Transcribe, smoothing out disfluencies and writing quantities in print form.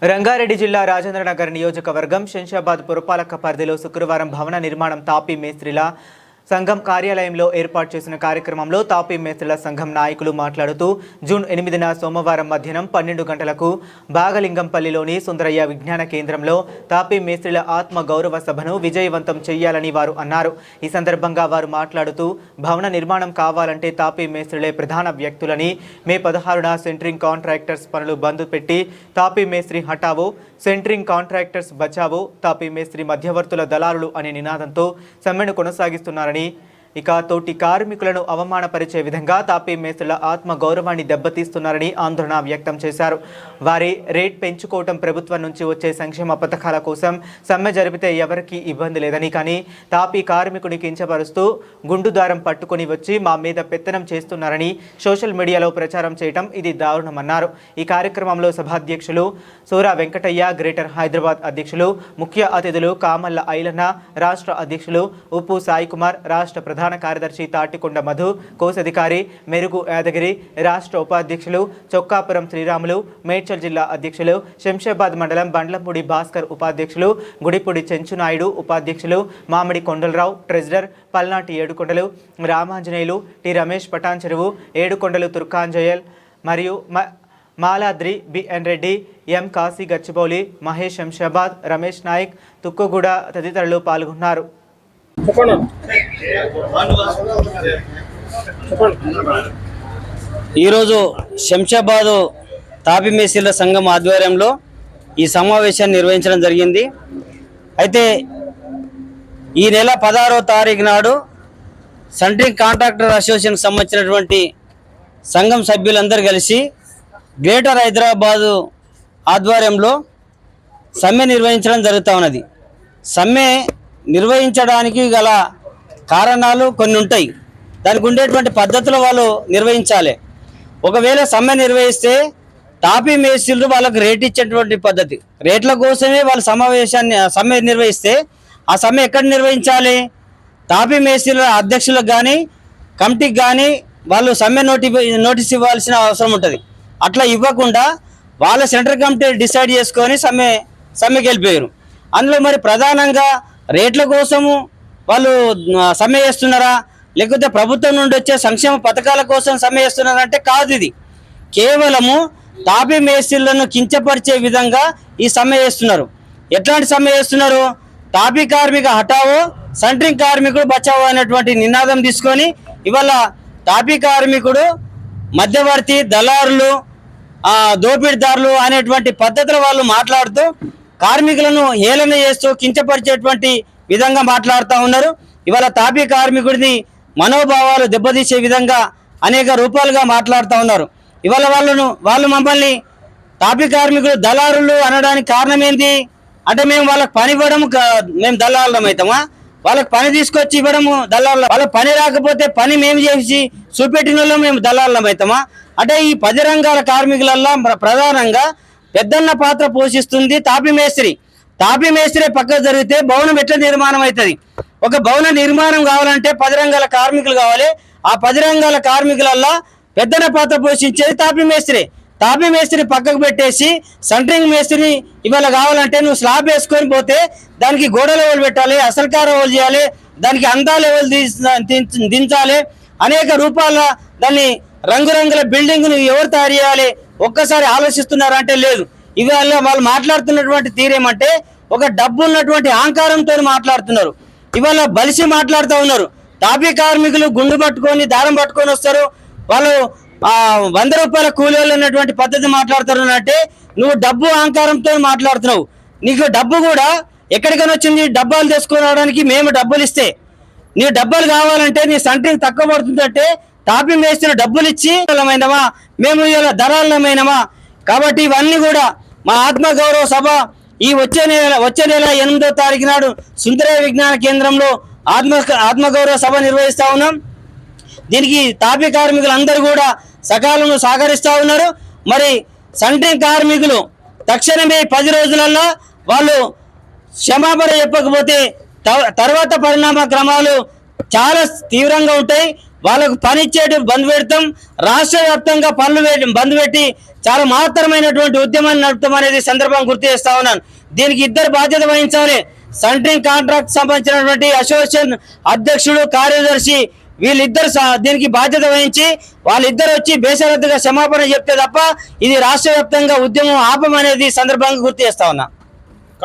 రంగారెడ్డి జిల్లా రాజేంద్రనగర్ నియోజకవర్గం శంషాబాద్ పురపాలక పరిధిలో శుక్రవారం భవన నిర్మాణం తాపీ మేస్త్రీల సంఘం కార్యాలయంలో ఏర్పాటు చేసిన కార్యక్రమంలో తాపీ మేస్త్రీల సంఘం నాయకులు మాట్లాడుతూ జూన్ 8న సోమవారం మధ్యాహ్నం 12 గంటలకు బాగలింగంపల్లిలోని సుందరయ్య విజ్ఞాన కేంద్రంలో తాపీ మేస్త్రీల ఆత్మ గౌరవ సభను విజయవంతం చేయాలని వారు అన్నారు। ఈ సందర్భంగా వారు మాట్లాడుతూ భవన నిర్మాణం కావాలంటే తాపీ మేస్త్రీలే ప్రధాన వ్యక్తులని మే 16న సెంట్రింగ్ కాంట్రాక్టర్స్ పనులు బంద్ పెట్టి తాపీ మేస్త్రీ హటావో సెంట్రింగ్ కాంట్రాక్టర్స్ బచావో తాపీ మేస్త్రీ మధ్యవర్తుల దళారులు అనే నినాదంతో సమ్మెను కొనసాగిస్తున్నారని ఇక తోటి కార్మికులను అవమానపరిచే విధంగా తాపీ మేస్త్రీల ఆత్మ గౌరవాన్ని దెబ్బతీస్తున్నారని ఆందోళన వ్యక్తం చేశారు। వారి రేట్ పెంచుకోవటం ప్రభుత్వం నుంచి వచ్చే సంక్షేమ పథకాల కోసం సమ్మె జరిపితే ఎవరికీ ఇబ్బంది లేదని, కానీ తాపీ కార్మికుని కించపరుస్తూ గుండుదారం పట్టుకొని వచ్చి మా మీద పెత్తనం చేస్తున్నారని సోషల్ మీడియాలో ప్రచారం చేయటం ఇది దారుణమన్నారు। ఈ కార్యక్రమంలో సభాధ్యక్షులు సూరా వెంకటయ్య, గ్రేటర్ హైదరాబాద్ అధ్యక్షులు, ముఖ్య అతిథులు కామల్ల ఐలన్న, రాష్ట్ర అధ్యక్షులు ఉప్పు సాయి కుమార్, రాష్ట్ర ప్రధాన కార్యదర్శి తాటికొండ మధు, కోశాధికారి మెరుగు యాదగిరి, రాష్ట్ర ఉపాధ్యక్షులు చొక్కాపురం శ్రీరాములు, మేడ్చల్ జిల్లా అధ్యక్షులు శంషాబాద్ మండలం బండ్లపూడి భాస్కర్, ఉపాధ్యక్షులు గుడిపూడి చెంచునాయుడు, ఉపాధ్యక్షులు మామిడి కొండలరావు, ట్రెజరర్ పల్నాటి ఏడుకొండలు రామాంజనేయులు, టి రమేష్, పటాన్ చెరువు ఏడుకొండలు తుర్కాంజయల్ మరియు మాలాద్రి, బిఎన్ రెడ్డి, ఎం కాశీ గచ్చిబౌలి, మహేష్ శంషాబాద్, రమేష్ నాయక్, తుక్కుగూడ తదితరులు పాల్గొన్నారు। ఈరోజు శంషాబాద్ తాపీ మేస్త్రీల సంఘం ఆధ్వర్యంలో ఈ సమావేశాన్ని నిర్వహించడం జరిగింది। అయితే ఈ నెల 16వ తారీఖు నాడు సెంట్రింగ్ కాంట్రాక్టర్ అసోసియేషన్కి సంబంధించినటువంటి సంఘం సభ్యులందరూ కలిసి గ్రేటర్ హైదరాబాదు ఆధ్వర్యంలో సమ్మె నిర్వహించడం జరుగుతూ ఉన్నది। సమ్మె నిర్వహించడానికి గల కారణాలు కొన్ని ఉంటాయి, దానికి ఉండేటువంటి పద్ధతులు వాళ్ళు నిర్వహించాలి। ఒకవేళ సమ్మె నిర్వహిస్తే తాపీ మేస్త్రీలు వాళ్ళకు రేట్ ఇచ్చేటువంటి పద్ధతి, రేట్ల కోసమే వాళ్ళు సమ్మె నిర్వహిస్తే ఆ సమ్మె ఎక్కడ నిర్వహించాలి? తాపీ మేస్త్రీల అధ్యక్షులకు కానీ కమిటీకి కానీ వాళ్ళు సమ్మె నోటీస్ ఇవ్వాల్సిన అవసరం ఉంటుంది। అట్లా ఇవ్వకుండా వాళ్ళ సెంట్రల్ కమిటీ డిసైడ్ చేసుకొని సమ్మెకి వెళ్ళిపోయారు। అందులో మరి ప్రధానంగా రేట్ల కోసము వాళ్ళు సమ్మె చేస్తున్నారా, లేకపోతే ప్రభుత్వం నుండి వచ్చే సంక్షేమ పథకాల కోసం సమ్మె చేస్తున్నారా అంటే కాదు। ఇది కేవలము తాపీ మేస్త్రీలను కించపరిచే విధంగా ఈ సమ్మె చేస్తున్నారు। ఎట్లాంటి సమ్మె చేస్తున్నారు? తాపీ కార్మిక హటావో సెంట్రింగ్ కార్మికుడు బచావో అనేటువంటి నినాదం తీసుకొని ఇవాళ తాపీ కార్మికుడు మధ్యవర్తి, దళారులు, దోపిడీదారులు అనేటువంటి పద్ధతులు వాళ్ళు మాట్లాడుతూ కార్మికులను హేళన చేస్తూ కించపరిచేటువంటి విధంగా మాట్లాడుతూ ఉన్నారు। ఇవాళ తాపీ కార్మికుడిని మనోభావాలు దెబ్బతీసే విధంగా అనేక రూపాలుగా మాట్లాడుతూ ఉన్నారు। ఇవాళ వాళ్ళు మమ్మల్ని తాపీ కార్మికులు దళారులు అనడానికి కారణం ఏంటి అంటే, మేము వాళ్ళకి పని ఇవ్వడం మేము దళారులం అవుతామా? వాళ్ళకి పని తీసుకొచ్చి ఇవ్వడము దళారులం, వాళ్ళకి పని రాకపోతే పని మేము చేసి చూపెట్టిన మేము దళారులం అవుతామా? అంటే ఈ 10 రంగాల కార్మికులల్లో ప్రధానంగా పెద్దన్న పాత్ర పోషిస్తుంది తాపీ మేస్త్రి। తాపీ మేస్త్రి పక్కకు జరిగితే భవనం ఎట్లా నిర్మాణం అవుతుంది? ఒక భవన నిర్మాణం కావాలంటే 10 రంగాల కార్మికులు కావాలి। ఆ 10 రంగాల కార్మికులల్లో పెద్దన్న పాత్ర పోషించేది తాపీ మేస్త్రి। తాపీ మేస్త్రి పక్కకు పెట్టేసి సెంట్రింగ్ మేస్త్రిని ఇవాళ కావాలంటే నువ్వు స్లాబ్ వేసుకొని పోతే దానికి గోడ లెవెల్ పెట్టాలి, అసలుకార లెవెల్ చేయాలి, దానికి అందా లెవెల్ దించాలి, అనేక రూపాల దాన్ని రంగురంగుల బిల్డింగ్ను ఎవరు తయారు చేయాలి ఒక్కసారి ఆలోచిస్తున్నారంటే లేదు। ఇవాళ వాళ్ళు మాట్లాడుతున్నటువంటి తీరేమంటే ఒక డబ్బు ఉన్నటువంటి అహంకారంతో మాట్లాడుతున్నారు। ఇవాళ బలిసి మాట్లాడుతూ ఉన్నారు। తాపీ కార్మికులు గుండు పట్టుకొని దారం పట్టుకొని వస్తారు, వాళ్ళు 100 రూపాయల కూలీలు ఉన్నటువంటి పద్ధతి మాట్లాడుతారు అంటే నువ్వు డబ్బు అహంకారంతో మాట్లాడుతున్నావు। నీకు డబ్బు కూడా ఎక్కడికైనా వచ్చింది? డబ్బాలు తీసుకురావడానికి మేము డబ్బులు ఇస్తే నీ డబ్బులు కావాలంటే నీ సెంట్రింగ్ తక్కువ పడుతుందంటే తాపీ మేస్త్రి డబ్బులు ఇచ్చి మేము ఇలా దళాలమైనమా? కాబట్టి ఇవన్నీ కూడా మా ఆత్మగౌరవ సభ ఈ వచ్చే నెల 8వ తారీఖు నాడు సుందరయ్య విజ్ఞాన కేంద్రంలో ఆత్మగౌరవ సభ నిర్వహిస్తా ఉన్నాం। దీనికి తాపీ కార్మికులందరూ కూడా సకాలంలో సహకరిస్తూ ఉన్నారు। మరి సెంట్రింగ్ కార్మికులు తక్షణమే 10 రోజులలో వాళ్ళు క్షమాపణ చెప్పకపోతే తర్వాత పరిణామ క్రమాలు చాలా తీవ్రంగా ఉంటాయి। వాళ్ళకు పని ఇచ్చేటి బంద్ పెడతాం, రాష్ట్ర వ్యాప్తంగా బంద్ పెట్టి చాలా మహత్తరమైనటువంటి ఉద్యమాన్ని నడుపుతాం అనేది సందర్భంగా గుర్తు చేస్తా ఉన్నాను. దీనికి ఇద్దరు బాధ్యత వహించాలి. సెంట్రింగ్ కాంట్రాక్ట్ సంబంధించినటువంటి అసోసియేషన్ అధ్యక్షుడు, కార్యదర్శి వీళ్ళిద్దరు దీనికి బాధ్యత వహించి వాళ్ళిద్దరు వచ్చి బేషరతుగా క్షమాపణ చెప్తే తప్ప ఇది రాష్ట్ర వ్యాప్తంగా ఉద్యమం ఆపమనేది సందర్భంగా గుర్తు చేస్తా ఉన్నా.